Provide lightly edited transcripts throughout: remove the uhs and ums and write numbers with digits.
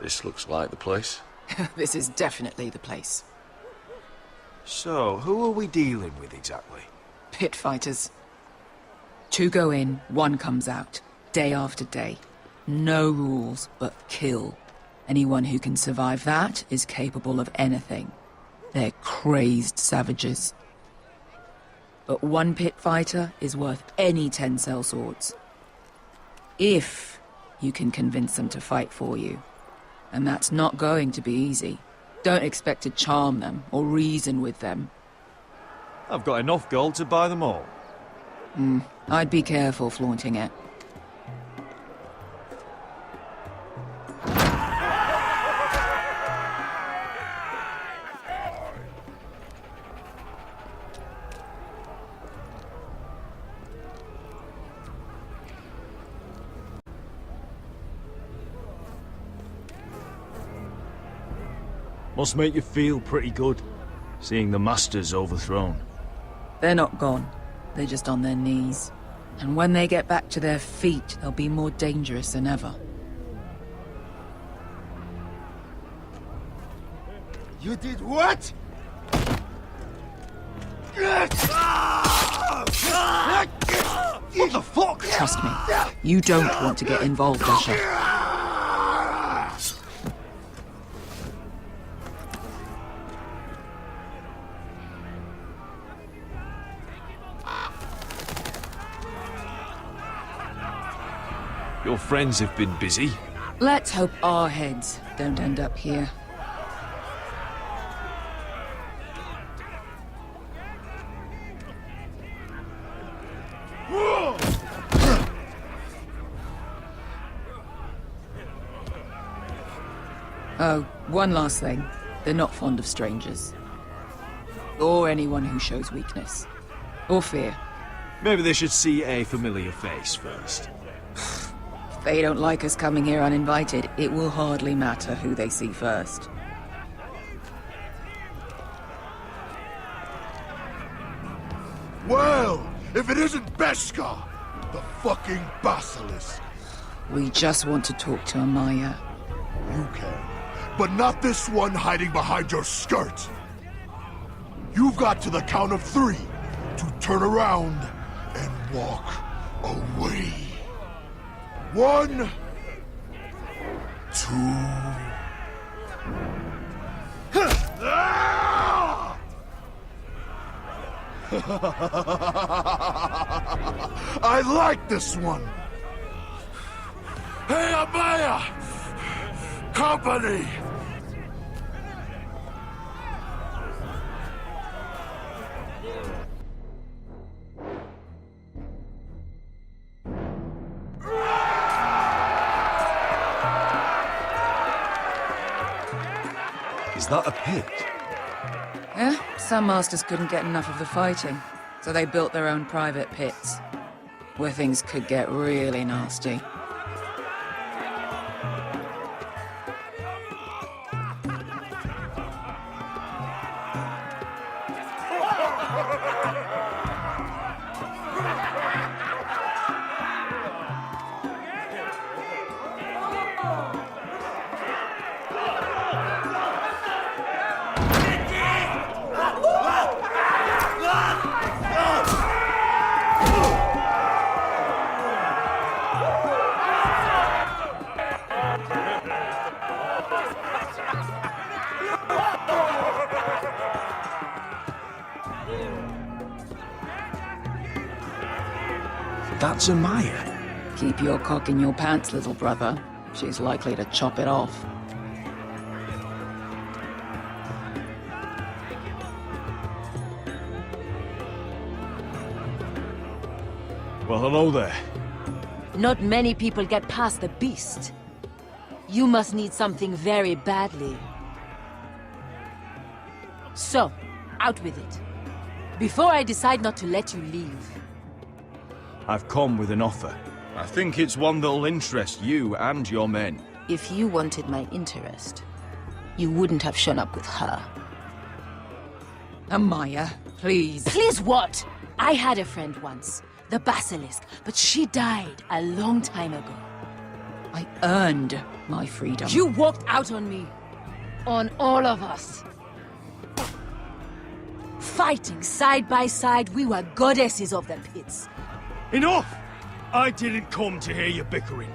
This looks like the place. This is definitely the place. So, who are we dealing with exactly? Pit fighters. 2 go in, 1 comes out. Day after day. No rules, but kill. Anyone who can survive that is capable of anything. They're crazed savages. But 1 pit fighter is worth any 10 sellswords. If you can convince them to fight for you. And that's not going to be easy. Don't expect to charm them or reason with them. I've got enough gold to buy them all. I'd be careful flaunting it. Must make you feel pretty good, seeing the Masters overthrown. They're not gone. They're just on their knees. And when they get back to their feet, they'll be more dangerous than ever. You did what? What the fuck? Trust me, you don't want to get involved, Usher. Your friends have been busy. Let's hope our heads don't end up here. Oh, one last thing. They're not fond of strangers. Or anyone who shows weakness. Or fear. Maybe they should see a familiar face first. If they don't like us coming here uninvited, it will hardly matter who they see first. Well, if it isn't Beshka, the fucking basilisk. We just want to talk to Amaya. You can, but not this one hiding behind your skirt. You've got to the count of 3 to turn around and walk away. 1, 2. I like this one. Hey, Amaya! Company! Is that a pit? Yeah, some masters couldn't get enough of the fighting, so they built their own private pits, where things could get really nasty. That's Amaya. Keep your cock in your pants, little brother. She's likely to chop it off. Well, hello there. Not many people get past the beast. You must need something very badly. So, out with it. Before I decide not to let you leave. I've come with an offer. I think it's one that'll interest you and your men. If you wanted my interest, you wouldn't have shown up with her. Amaya, please. Please what? I had a friend once, the basilisk, but she died a long time ago. I earned my freedom. You walked out on me. On all of us. Fighting side by side, we were goddesses of the pits. Enough! I didn't come to hear you bickering.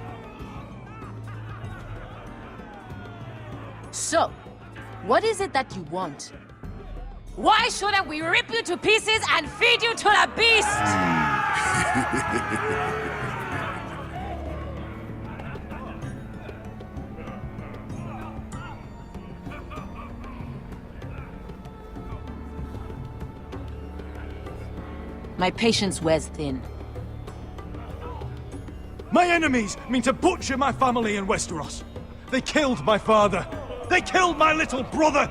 So, what is it that you want? Why shouldn't we rip you to pieces and feed you to the beast? My patience wears thin. My enemies mean to butcher my family in Westeros. They killed my father. They killed my little brother.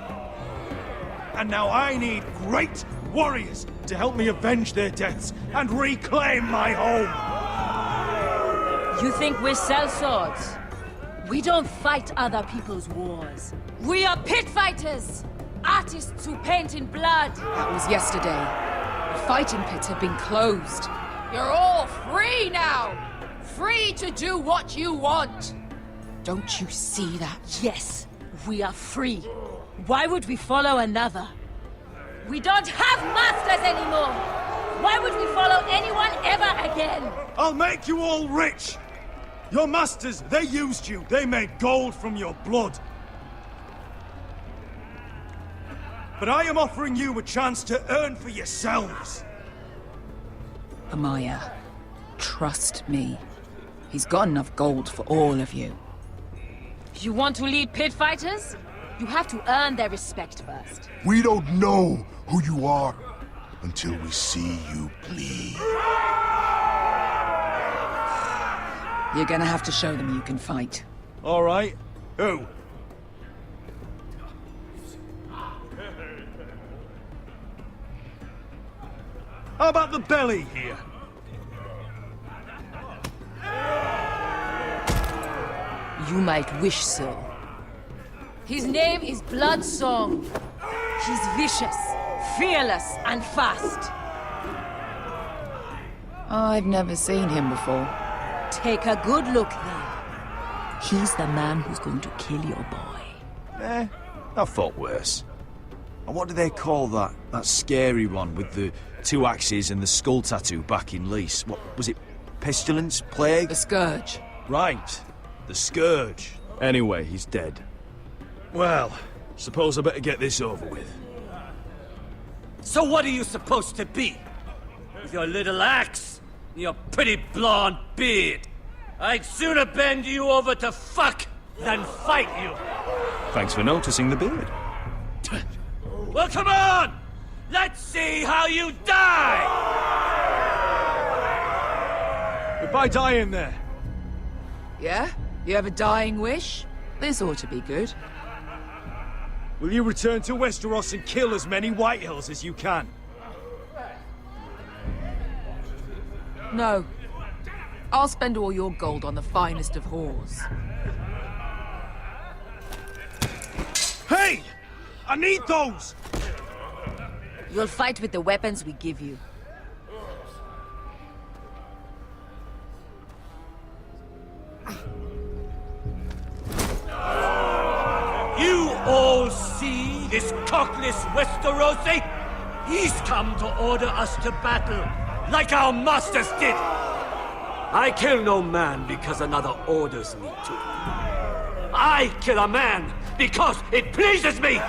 And now I need great warriors to help me avenge their deaths and reclaim my home. You think we sell swords? We don't fight other people's wars. We are pit fighters! Artists who paint in blood! That was yesterday. The fighting pits have been closed. You're all free now! Free to do what you want! Don't you see that? Yes, we are free. Why would we follow another? We don't have masters anymore! Why would we follow anyone ever again? I'll make you all rich! Your masters, they used you. They made gold from your blood. But I am offering you a chance to earn for yourselves. Amaya, trust me. He's got enough gold for all of you. You want to lead pit fighters? You have to earn their respect first. We don't know who you are until we see you bleed. You're gonna have to show them you can fight. All right. Who? How about the belly here? You might wish so. His name is Bloodsong. He's vicious, fearless, and fast. I've never seen him before. Take a good look then. He's the man who's going to kill your boy. I thought worse. And what do they call that scary one with the 2 axes and the skull tattoo back in Lease? What was it? Pestilence? Plague? The Scourge. Right. The Scourge. Anyway, he's dead. Well, suppose I better get this over with. So what are you supposed to be? With your little axe and your pretty blonde beard? I'd sooner bend you over to fuck than fight you. Thanks for noticing the beard. Well, come on! Let's see how you die! Goodbye, dying there. Yeah? You have a dying wish? This ought to be good. Will you return to Westeros and kill as many Whitehills as you can? No. I'll spend all your gold on the finest of whores. Hey! I need those! You'll fight with the weapons we give you. You all see this cockless Westerosi? He's come to order us to battle, like our masters did. I kill no man because another orders me to. I kill a man because it pleases me.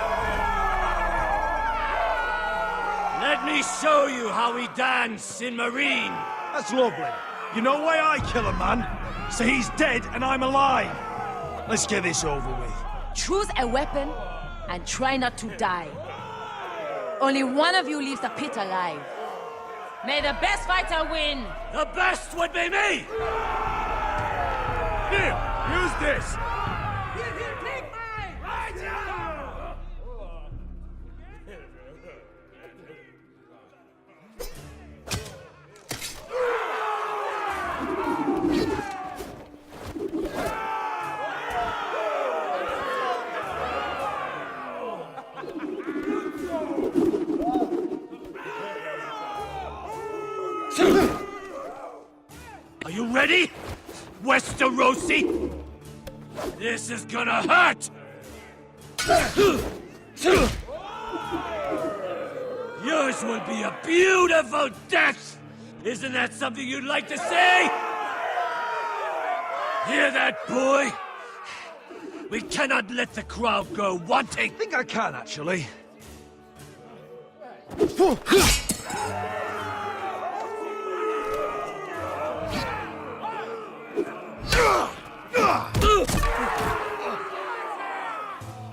Let me show you how we dance in Marine. That's lovely. You know why I kill a man? So he's dead and I'm alive. Let's get this over with. Choose a weapon and try not to die. Only one of you leaves the pit alive. May the best fighter win! The best would be me! Here, use this. Are you ready, Westerosi? This is gonna hurt! Yours will be a beautiful death! Isn't that something you'd like to say? Hear that, boy? We cannot let the crowd go wanting! I think I can, actually.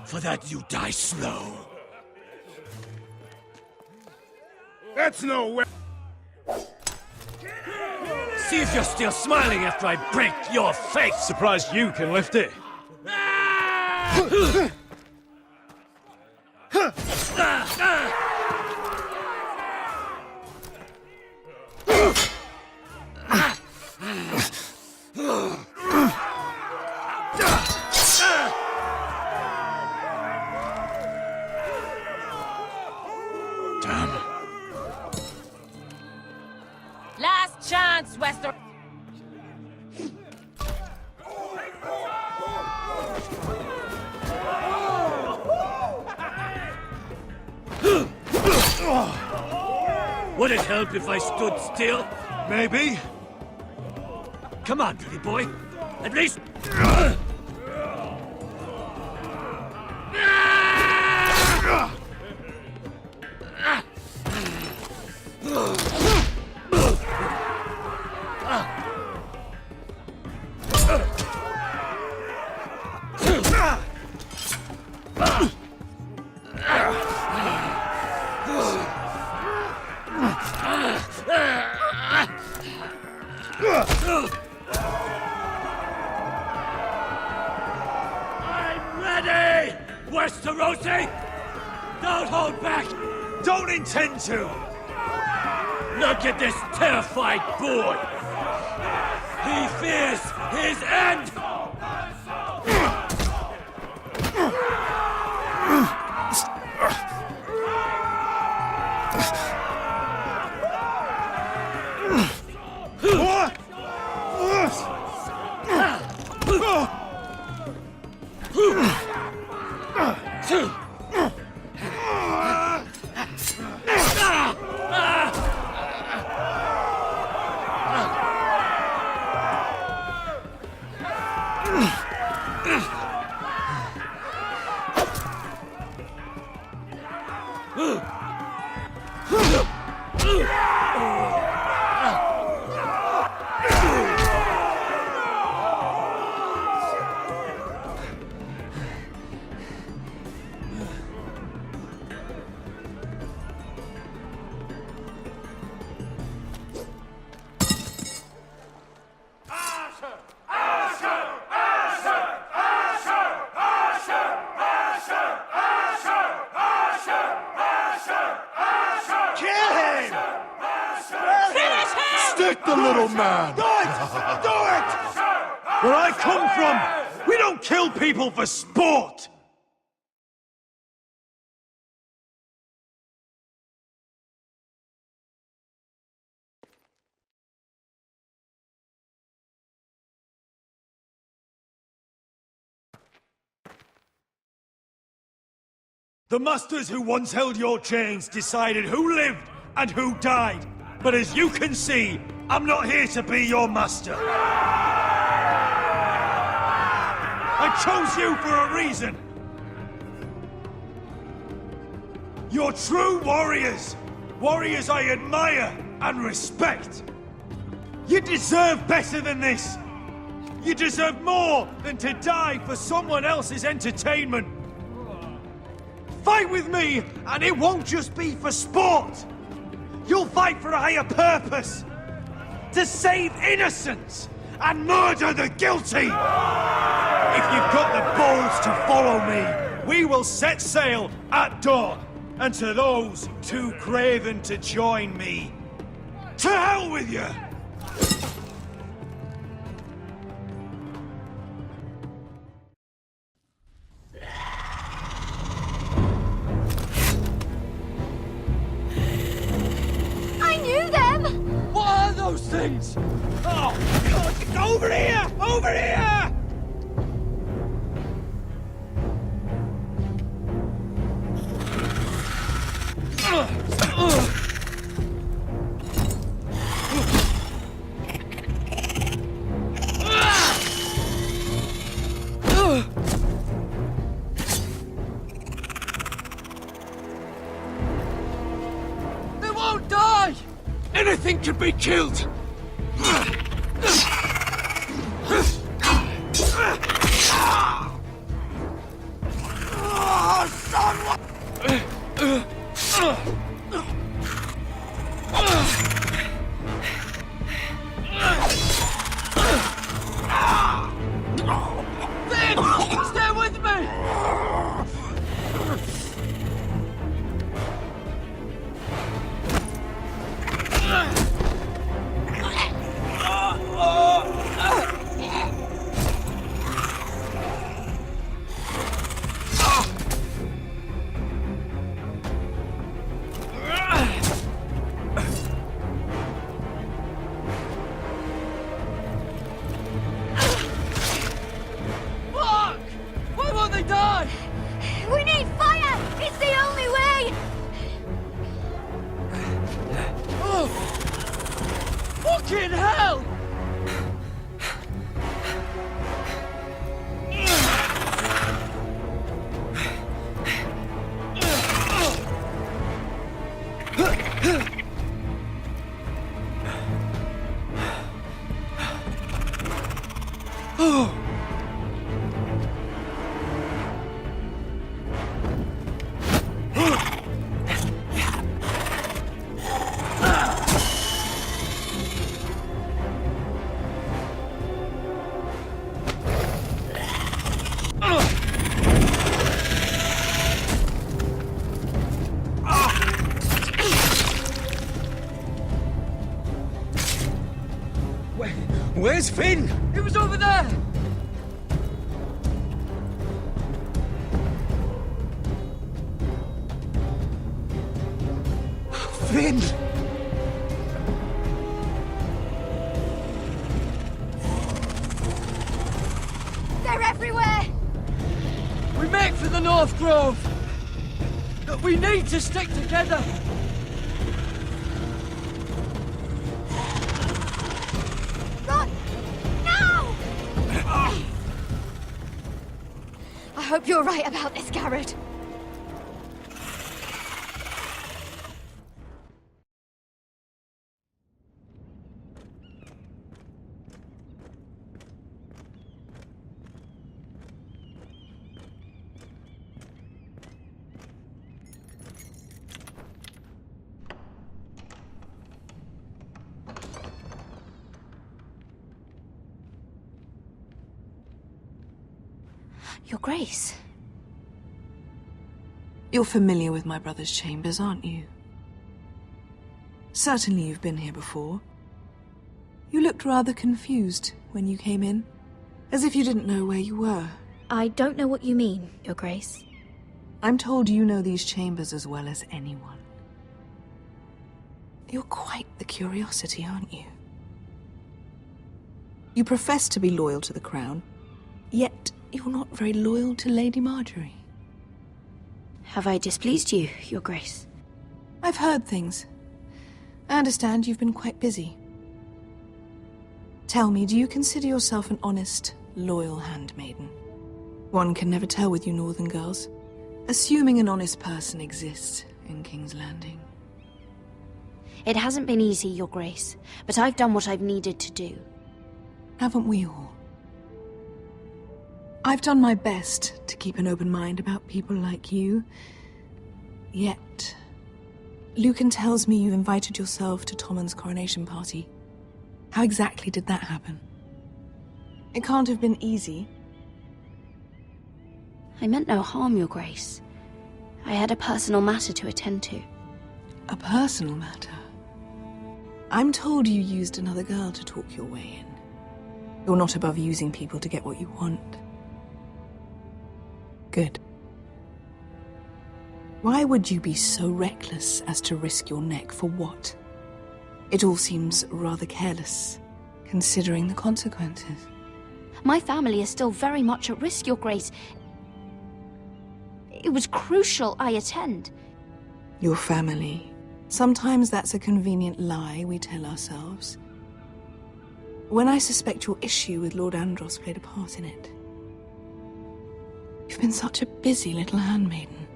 For that you die slow. That's no way. See if you're still smiling after I break your face! Surprised you can lift it. Damn. Last chance, Wester. Would it help if I stood still? Maybe. Come on, pretty boy. At least... I'm ready! Westerosi! Don't hold back! Don't intend to! Look at this terrified boy! He fears his end! Stick the little man! Do it! Do it! Where I come from, we don't kill people for sport! The masters who once held your chains decided who lived and who died. But as you can see, I'm not here to be your master. I chose you for a reason. You're true warriors. Warriors I admire and respect. You deserve better than this. You deserve more than to die for someone else's entertainment. Fight with me, and it won't just be for sport. You'll fight for a higher purpose. To save innocents and murder the guilty. If you've got the balls to follow me, we will set sail at dawn. And to those too craven to join me, to hell with you! What are those things? Oh, God, get over here! Over here! can be killed! Stay with me! Fuck! Why won't they die? We need fire! It's the only way! Oh! Fucking hell! Where's Finn? It was over there! Finn! They're everywhere! We make for the North Grove! But we need to stick together! Run! Now! I hope you're right about this, Garrett. Your Grace. You're familiar with my brother's chambers, aren't you? Certainly you've been here before. You looked rather confused when you came in, as if you didn't know where you were. I don't know what you mean, Your Grace. I'm told you know these chambers as well as anyone. You're quite the curiosity, aren't you? You profess to be loyal to the crown, yet you're not very loyal to Lady Marjorie. Have I displeased you, Your Grace? I've heard things. I understand you've been quite busy. Tell me, do you consider yourself an honest, loyal handmaiden? One can never tell with you northern girls. Assuming an honest person exists in King's Landing. It hasn't been easy, Your Grace, but I've done what I've needed to do. Haven't we all? I've done my best to keep an open mind about people like you. Yet, Lucan tells me you invited yourself to Tommen's coronation party. How exactly did that happen? It can't have been easy. I meant no harm, Your Grace. I had a personal matter to attend to. A personal matter? I'm told you used another girl to talk your way in. You're not above using people to get what you want. Good. Why would you be so reckless as to risk your neck for what? It all seems rather careless, considering the consequences. My family is still very much at risk, Your Grace. It was crucial I attend. Your family. Sometimes that's a convenient lie we tell ourselves. When I suspect your issue with Lord Andros played a part in it. You've been such a busy little handmaiden.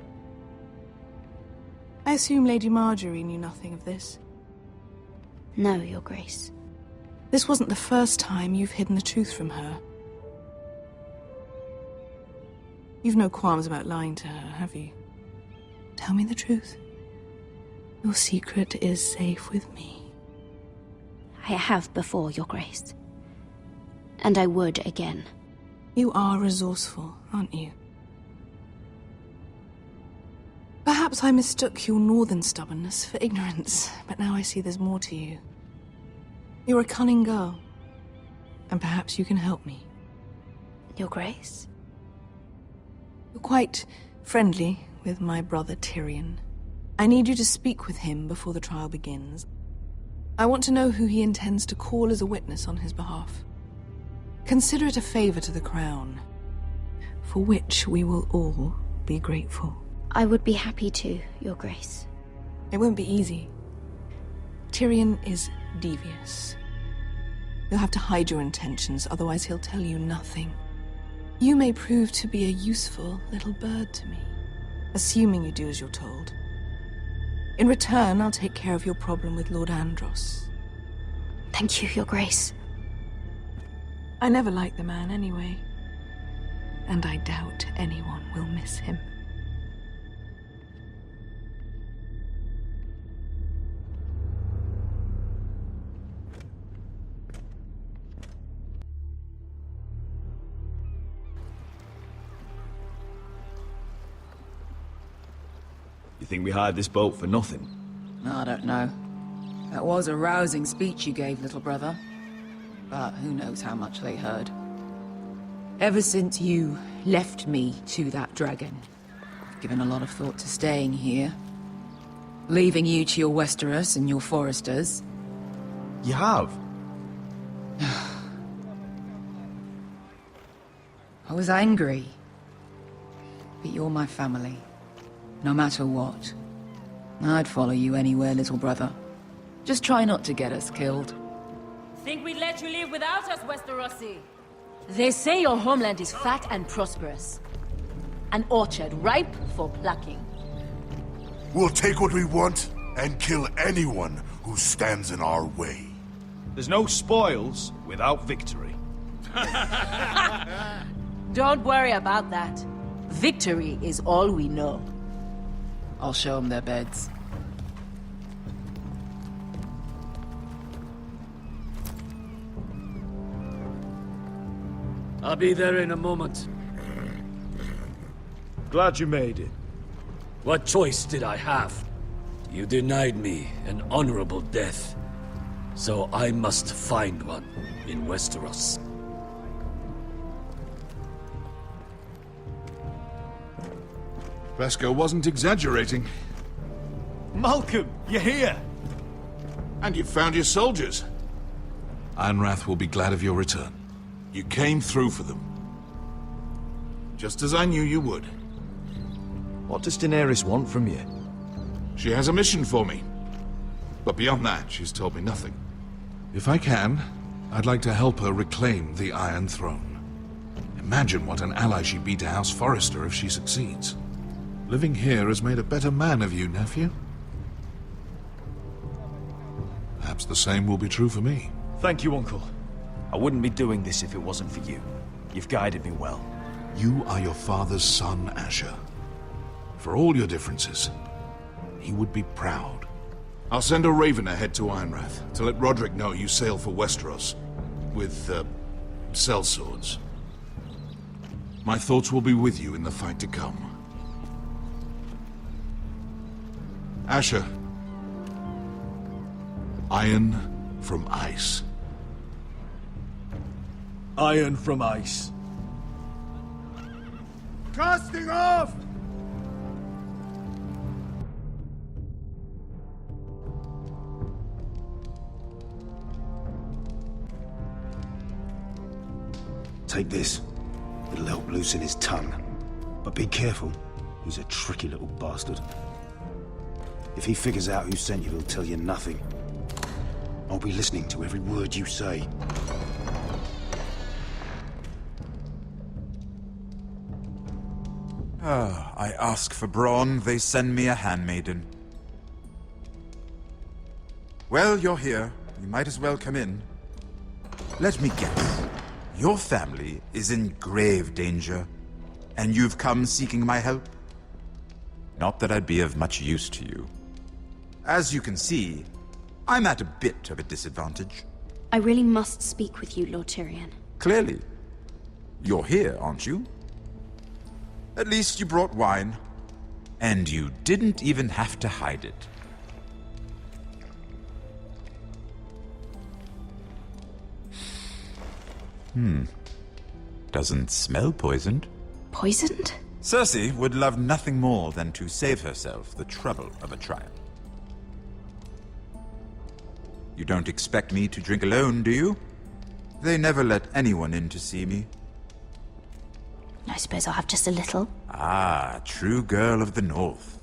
I assume Lady Marjorie knew nothing of this. No, Your Grace. This wasn't the first time you've hidden the truth from her. You've no qualms about lying to her, have you? Tell me the truth. Your secret is safe with me. I have before, Your Grace. And I would again. You are resourceful, aren't you? Perhaps I mistook your northern stubbornness for ignorance, but now I see there's more to you. You're a cunning girl, and perhaps you can help me. Your Grace? You're quite friendly with my brother Tyrion. I need you to speak with him before the trial begins. I want to know who he intends to call as a witness on his behalf. Consider it a favor to the crown, for which we will all be grateful. I would be happy to, Your Grace. It won't be easy. Tyrion is devious. You'll have to hide your intentions, otherwise he'll tell you nothing. You may prove to be a useful little bird to me, assuming you do as you're told. In return, I'll take care of your problem with Lord Andros. Thank you, Your Grace. I never liked the man anyway, and I doubt anyone will miss him. You think we hired this boat for nothing? I don't know. That was a rousing speech you gave, little brother. But who knows how much they heard. Ever since you left me to that dragon, I've given a lot of thought to staying here. Leaving you to your Westeros and your foresters. You have? I was angry. But you're my family. No matter what. I'd follow you anywhere, little brother. Just try not to get us killed. Think we'd let you live without us, Westerosi? They say your homeland is fat and prosperous. An orchard ripe for plucking. We'll take what we want and kill anyone who stands in our way. There's no spoils without victory. Don't worry about that. Victory is all we know. I'll show them their beds. I'll be there in a moment. Glad you made it. What choice did I have? You denied me an honorable death. So I must find one in Westeros. Vesco wasn't exaggerating. Malcolm, you're here! And you've found your soldiers. Ironrath will be glad of your return. You came through for them. Just as I knew you would. What does Daenerys want from you? She has a mission for me. But beyond that, she's told me nothing. If I can, I'd like to help her reclaim the Iron Throne. Imagine what an ally she'd be to House Forrester if she succeeds. Living here has made a better man of you, nephew. Perhaps the same will be true for me. Thank you, Uncle. I wouldn't be doing this if it wasn't for you. You've guided me well. You are your father's son, Asher. For all your differences, he would be proud. I'll send a raven ahead to Ironrath to let Roderick know you sail for Westeros with, sellswords. My thoughts will be with you in the fight to come. Asher. Iron from ice. Iron from ice. Casting off! Take this. It'll help loosen his tongue. But be careful. He's a tricky little bastard. If he figures out who sent you, he'll tell you nothing. I'll be listening to every word you say. I ask for brawn, they send me a handmaiden. Well, you're here. you might as well come in. Let me guess. Your family is in grave danger, and you've come seeking my help? Not that I'd be of much use to you. As you can see, I'm at a bit of a disadvantage. I really must speak with you, Lord Tyrion. Clearly. You're here, aren't you? At least you brought wine. And you didn't even have to hide it. Doesn't smell poisoned. Poisoned? Cersei would love nothing more than to save herself the trouble of a trial. You don't expect me to drink alone, do you? They never let anyone in to see me. I suppose I'll have just a little. Ah, true girl of the North.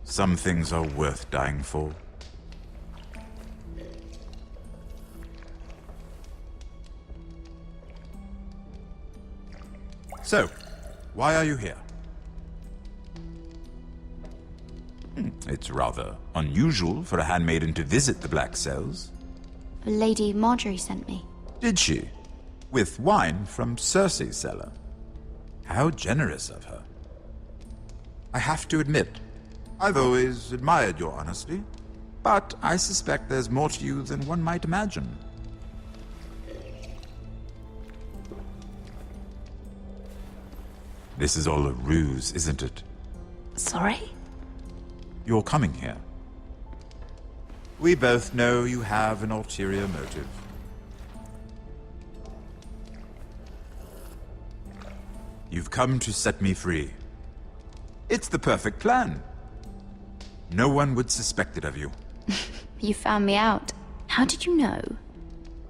Some things are worth dying for. So, why are you here? It's rather unusual for a handmaiden to visit the Black Cells. Lady Marjorie sent me. Did she? With wine from Cersei's cellar. How generous of her. I have to admit, I've always admired your honesty, but I suspect there's more to you than one might imagine. This is all a ruse, isn't it? Sorry? You're coming here. We both know you have an ulterior motive. You've come to set me free. It's the perfect plan. No one would suspect it of you. You found me out. How did you know?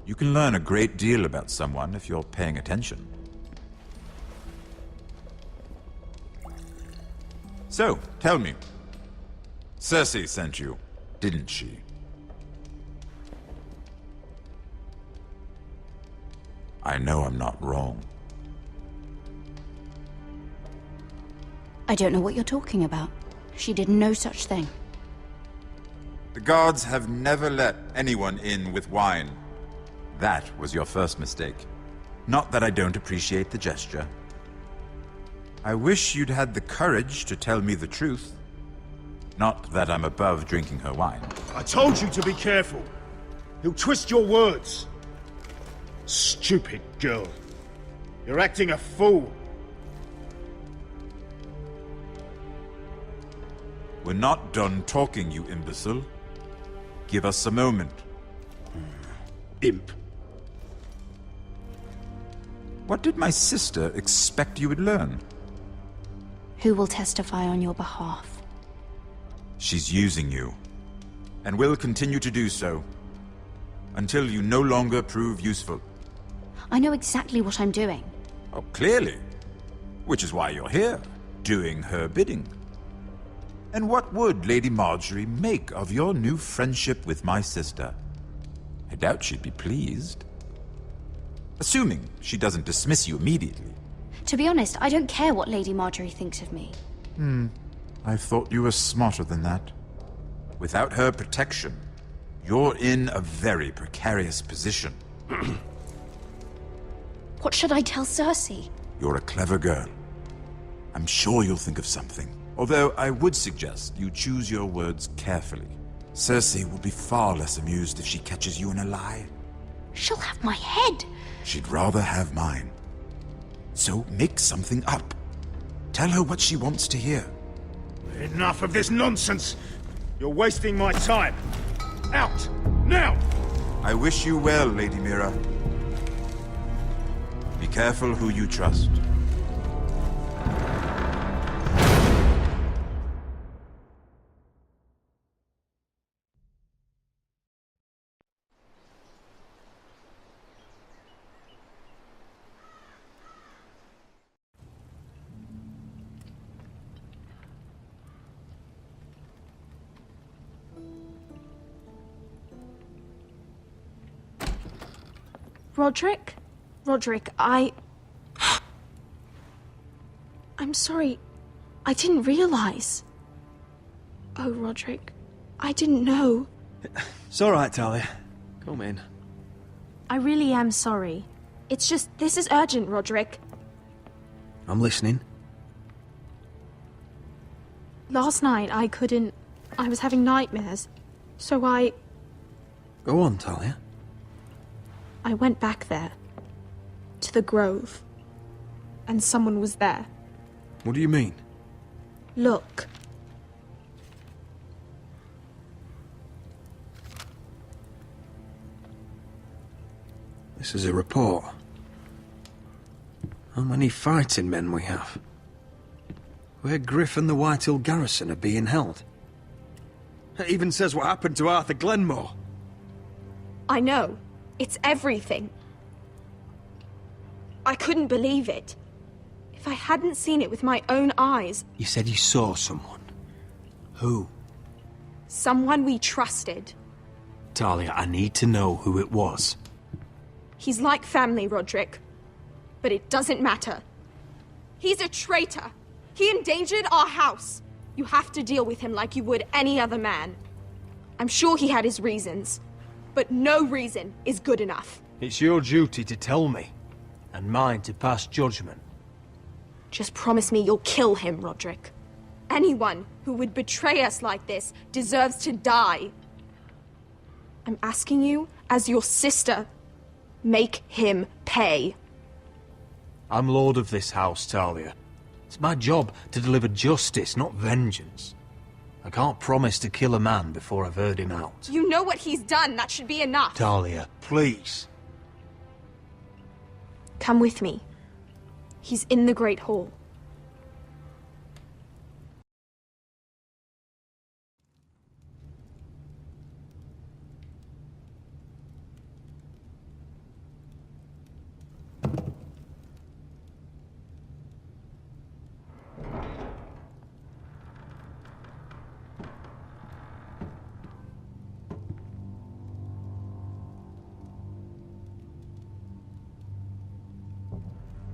You can learn a great deal about someone if you're paying attention. So, tell me. Cersei sent you, didn't she? I know I'm not wrong. I don't know what you're talking about. She did no such thing. The guards have never let anyone in with wine. That was your first mistake. Not that I don't appreciate the gesture. I wish you'd had the courage to tell me the truth. Not that I'm above drinking her wine. I told you to be careful. He'll twist your words. Stupid girl. You're acting a fool. We're not done talking, you imbecile. Give us a moment. Imp. What did my sister expect you would learn? Who will testify on your behalf? She's using you, and will continue to do so, until you no longer prove useful. I know exactly what I'm doing. Oh, clearly. Which is why you're here, doing her bidding. And what would Lady Marjorie make of your new friendship with my sister? I doubt she'd be pleased. Assuming she doesn't dismiss you immediately. To be honest, I don't care what Lady Marjorie thinks of me. I thought you were smarter than that. Without her protection, you're in a very precarious position. What should I tell Cersei? You're a clever girl. I'm sure you'll think of something. Although I would suggest you choose your words carefully. Cersei will be far less amused if she catches you in a lie. She'll have my head. She'd rather have mine. So make something up. Tell her what she wants to hear. Enough of this nonsense. You're wasting my time. Out! Now! I wish you well, Lady Mira. Be careful who you trust. Roderick? Roderick, I'm sorry. I didn't realize. Oh, Roderick, I didn't know. It's all right, Talia. Come in. I really am sorry. It's just, this is urgent, Roderick. I'm listening. Last night, I was having nightmares. So Go on, Talia. I went back there. To the grove. And someone was there. What do you mean? Look. This is a report. How many fighting men we have? Where Griff and the Whitehill garrison are being held. It even says what happened to Arthur Glenmore. I know. It's everything. I couldn't believe it. If I hadn't seen it with my own eyes... You said you saw someone. Who? Someone we trusted. Talia, I need to know who it was. He's like family, Roderick. But it doesn't matter. He's a traitor. He endangered our house. You have to deal with him like you would any other man. I'm sure he had his reasons. But no reason is good enough. It's your duty to tell me. And mine to pass judgment. Just promise me you'll kill him, Roderick. Anyone who would betray us like this deserves to die. I'm asking you, as your sister, make him pay. I'm lord of this house, Talia. It's my job to deliver justice, not vengeance. I can't promise to kill a man before I've heard him out. You know what he's done. That should be enough. Talia, please. Come with me. He's in the Great Hall.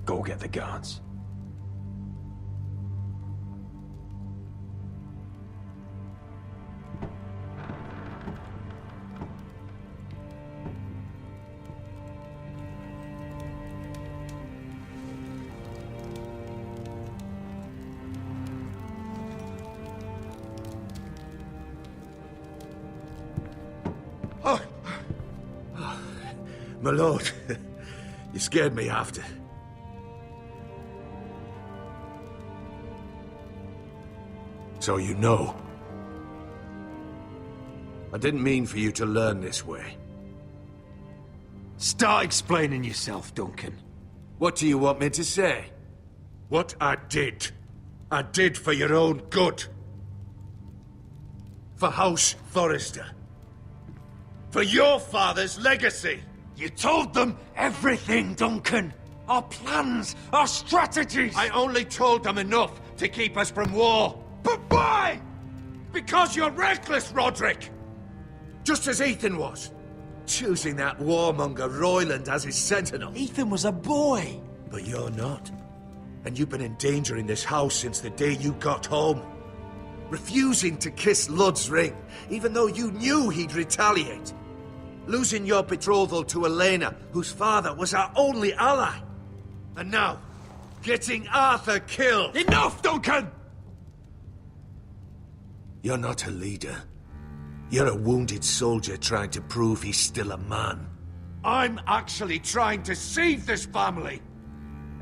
Go get the guards. Oh. My lord, you scared me after. So you know. I didn't mean for you to learn this way. Start explaining yourself, Duncan. What do you want me to say? What I did for your own good. For House Forrester. For your father's legacy. You told them everything, Duncan. Our plans, our strategies. I only told them enough to keep us from war. But why? Because you're reckless, Roderick! Just as Ethan was. Choosing that warmonger Royland as his sentinel. Ethan was a boy. But you're not. And you've been endangering this house since the day you got home. Refusing to kiss Lud's ring, even though you knew he'd retaliate. Losing your betrothal to Elena, whose father was our only ally. And now, getting Arthur killed. Enough, Duncan! You're not a leader. You're a wounded soldier trying to prove he's still a man. I'm actually trying to save this family.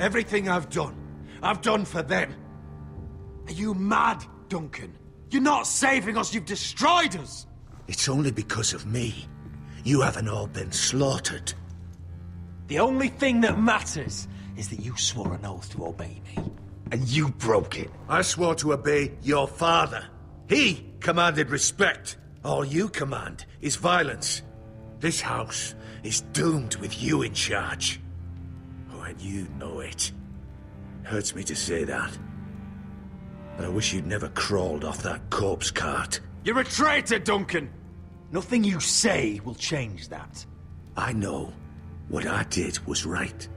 Everything I've done for them. Are you mad, Duncan? You're not saving us, you've destroyed us! It's only because of me. You haven't all been slaughtered. The only thing that matters is that you swore an oath to obey me. And you broke it. I swore to obey your father. He commanded respect. All you command is violence. This house is doomed with you in charge. Oh, and you know it. Hurts me to say that. But I wish you'd never crawled off that corpse cart. You're a traitor, Duncan! Nothing you say will change that. I know what I did was right.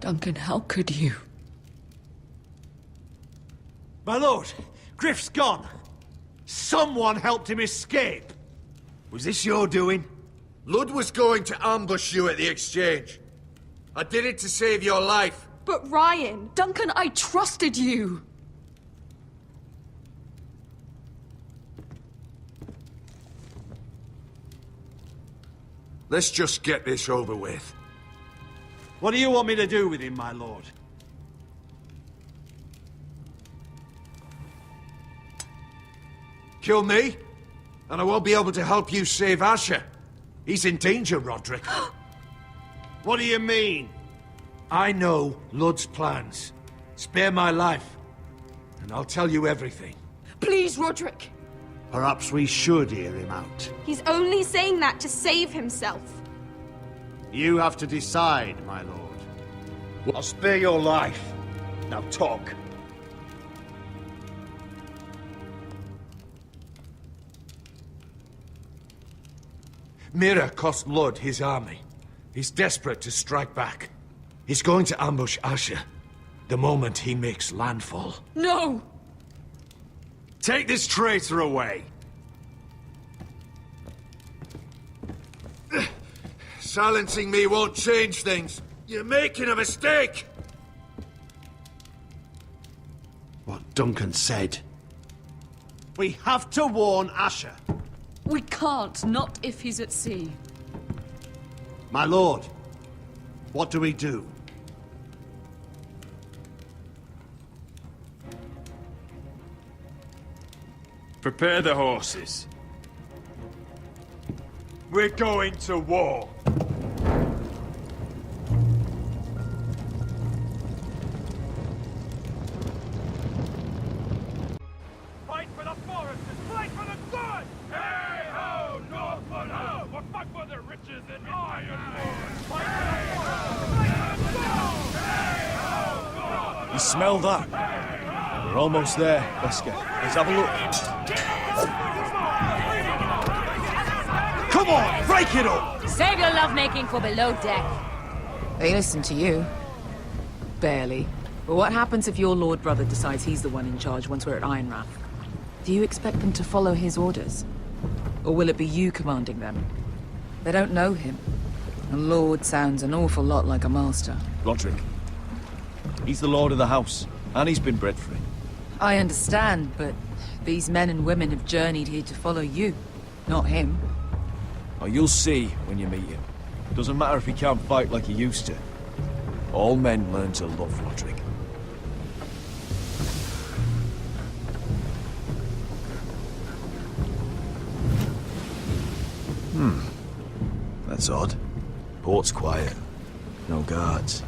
Duncan, how could you? My lord, Griff's gone. Someone helped him escape! Was this your doing? Lud was going to ambush you at the exchange. I did it to save your life. But Ryan... Duncan, I trusted you! Let's just get this over with. What do you want me to do with him, my lord? Kill me, and I won't be able to help you save Asher. He's in danger, Roderick. What do you mean? I know Lud's plans. Spare my life, and I'll tell you everything. Please, Roderick! Perhaps we should hear him out. He's only saying that to save himself. You have to decide, my lord. I'll spare your life. Now talk. Mira cost Lud his army. He's desperate to strike back. He's going to ambush Asher the moment he makes landfall. No! Take this traitor away! Silencing me won't change things. You're making a mistake! What Duncan said. We have to warn Asher. We can't, not if he's at sea. My lord, what do we do? Prepare the horses. We're going to war. Fight for the foresters! Fight for the good! Hey ho, Northwood ho! We'll fight for the riches and ironwood! Fight for the foresters! Fight for the good! Hey ho, Northwood! You smell that? We're almost there, Wesker. Let's have a look. Come on, break it up! Save your lovemaking for below deck. They listen to you. Barely. But what happens if your lord brother decides he's the one in charge once we're at Ironrath? Do you expect them to follow his orders? Or will it be you commanding them? They don't know him. A lord sounds an awful lot like a master. Roderick. He's the lord of the house, and he's been bred for it. I understand, but these men and women have journeyed here to follow you, not him. Oh, you'll see when you meet him. Doesn't matter if he can't fight like he used to. All men learn to love Roderick. That's odd. Port's quiet. No guards.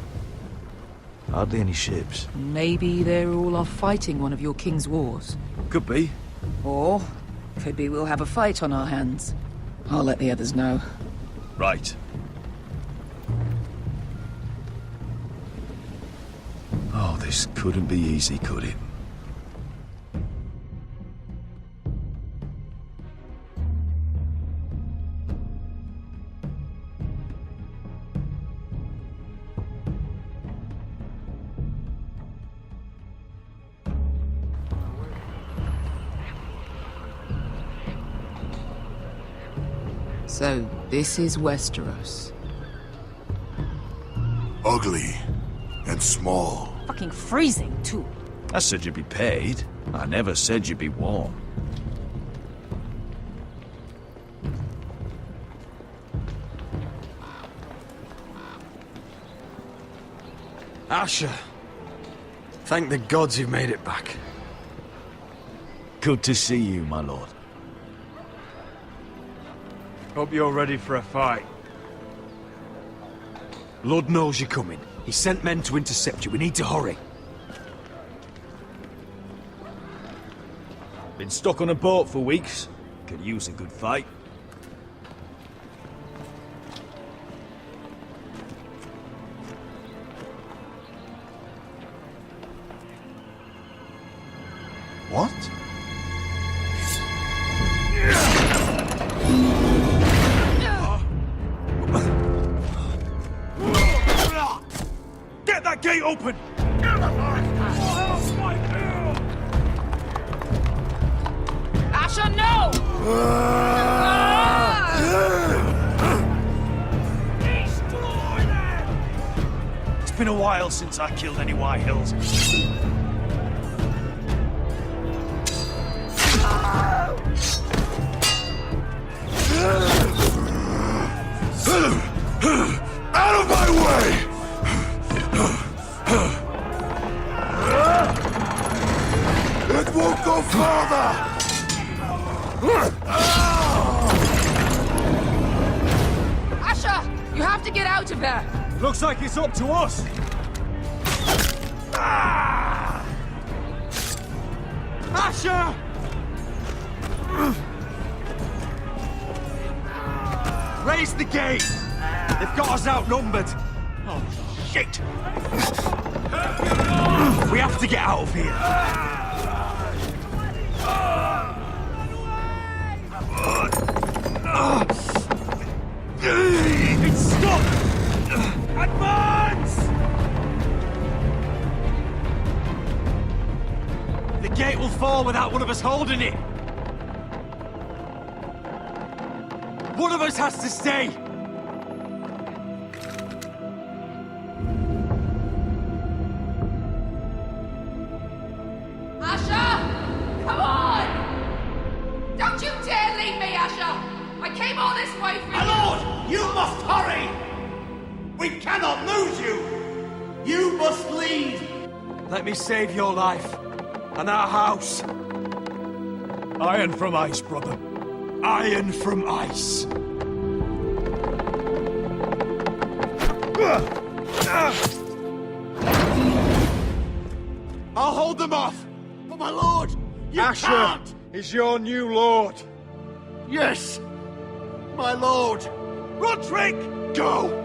Hardly any ships. Maybe they're all off fighting one of your king's wars. Could be. Or could be we'll have a fight on our hands. I'll let the others know. Right. Oh, this couldn't be easy, could it? So, this is Westeros. Ugly and small. Fucking freezing, too. I said you'd be paid. I never said you'd be warm. Asher. Thank the gods you've made it back. Good to see you, my lord. Hope you're ready for a fight. Lord knows you're coming. He sent men to intercept you. We need to hurry. Been stuck on a boat for weeks. Could use a good fight. What? Get that gate open! Asher! It's been a while since I killed any White Hills. Out of my way! It won't go further! Asher! You have to get out of there! Looks like it's up to us! Asher! Raise the gate! They've got us outnumbered! Oh, shit! We have to get out of here! It's stuck! Advance! The gate will fall without one of us holding it! One of us has to stay! Asher! Come on! Don't you dare leave me, Asher! I came all this way for My lord, you must hurry! We cannot lose you! You must lead! Let me save your life. And our house. Iron from ice, brother. Iron from ice. I'll hold them off. But my lord, you Asher can't! is your new lord. Yes, my lord. Roderick, go!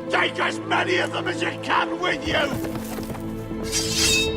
Take as many of them as you can with you!